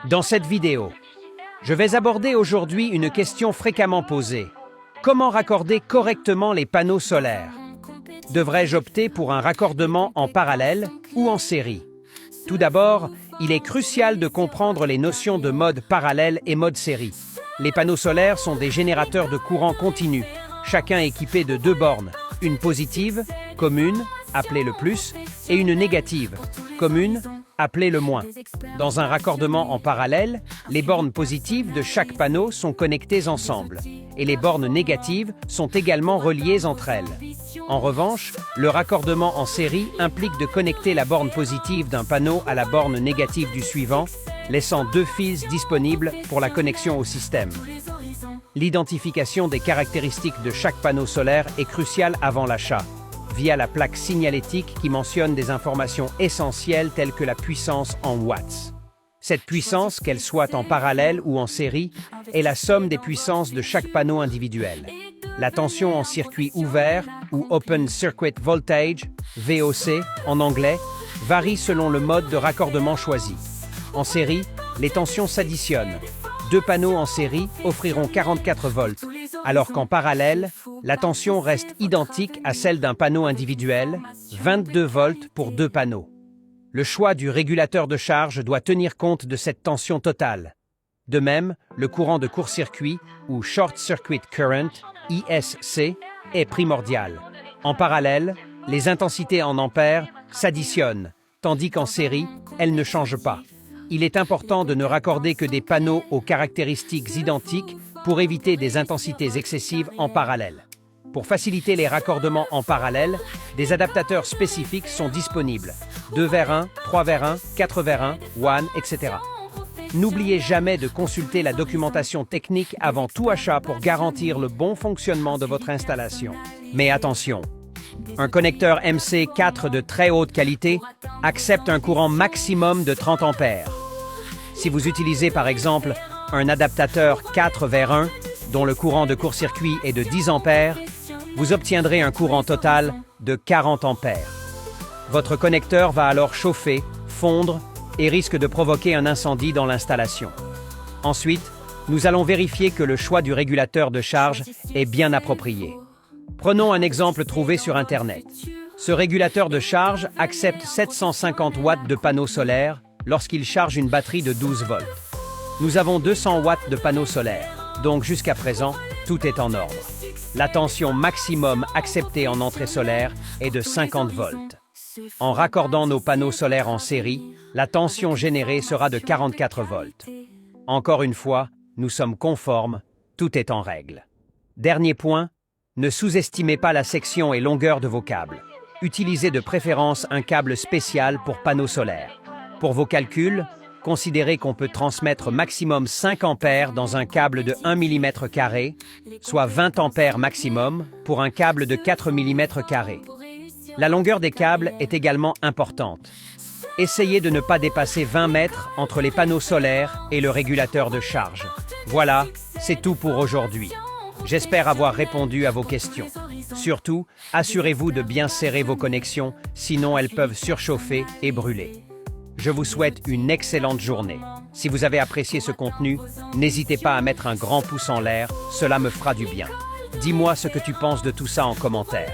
Dans cette vidéo, je vais aborder aujourd'hui une question fréquemment posée. Comment raccorder correctement les panneaux solaires? Devrais-je opter pour un raccordement en parallèle ou en série? Tout d'abord, il est crucial de comprendre les notions de mode parallèle et mode série. Les panneaux solaires sont des générateurs de courant continu, chacun équipé de deux bornes, une positive, commune, appelée le plus, et une négative, commune, appelée le moins. Dans un raccordement en parallèle, les bornes positives de chaque panneau sont connectées ensemble, et les bornes négatives sont également reliées entre elles. En revanche, le raccordement en série implique de connecter la borne positive d'un panneau à la borne négative du suivant, laissant deux fils disponibles pour la connexion au système. L'identification des caractéristiques de chaque panneau solaire est cruciale avant l'achat, via la plaque signalétique qui mentionne des informations essentielles telles que la puissance en watts. Cette puissance, qu'elle soit en parallèle ou en série, est la somme des puissances de chaque panneau individuel. La tension en circuit ouvert ou Open Circuit Voltage, VOC en anglais, varie selon le mode de raccordement choisi. En série, les tensions s'additionnent. Deux panneaux en série offriront 44 volts, alors qu'en parallèle, la tension reste identique à celle d'un panneau individuel, 22 volts pour deux panneaux. Le choix du régulateur de charge doit tenir compte de cette tension totale. De même, le courant de court-circuit, ou Short Circuit Current, ISC, est primordial. En parallèle, les intensités en ampères s'additionnent, tandis qu'en série, elles ne changent pas. Il est important de ne raccorder que des panneaux aux caractéristiques identiques pour éviter des intensités excessives en parallèle. Pour faciliter les raccordements en parallèle, des adaptateurs spécifiques sont disponibles. 2 vers 1, 3 vers 1, 4 vers 1, WAN, etc. N'oubliez jamais de consulter la documentation technique avant tout achat pour garantir le bon fonctionnement de votre installation. Mais attention, un connecteur MC4 de très haute qualité accepte un courant maximum de 30 ampères. Si vous utilisez par exemple un adaptateur 4 vers 1 dont le courant de court-circuit est de 10 ampères, vous obtiendrez un courant total de 40 ampères. Votre connecteur va alors chauffer, fondre et risque de provoquer un incendie dans l'installation. Ensuite, nous allons vérifier que le choix du régulateur de charge est bien approprié. Prenons un exemple trouvé sur Internet. Ce régulateur de charge accepte 750 watts de panneaux solaires lorsqu'il charge une batterie de 12 volts. Nous avons 200 watts de panneaux solaires, donc jusqu'à présent, tout est en ordre. La tension maximum acceptée en entrée solaire est de 50 volts. En raccordant nos panneaux solaires en série, la tension générée sera de 44 volts. Encore une fois, nous sommes conformes, tout est en règle. Dernier point, ne sous-estimez pas la section et longueur de vos câbles. Utilisez de préférence un câble spécial pour panneaux solaires. Pour vos calculs, considérez qu'on peut transmettre maximum 5 ampères dans un câble de 1 mm², soit 20 ampères maximum pour un câble de 4 mm². La longueur des câbles est également importante. Essayez de ne pas dépasser 20 mètres entre les panneaux solaires et le régulateur de charge. Voilà, c'est tout pour aujourd'hui. J'espère avoir répondu à vos questions. Surtout, assurez-vous de bien serrer vos connexions, sinon elles peuvent surchauffer et brûler. Je vous souhaite une excellente journée. Si vous avez apprécié ce contenu, n'hésitez pas à mettre un grand pouce en l'air, cela me fera du bien. Dis-moi ce que tu penses de tout ça en commentaire.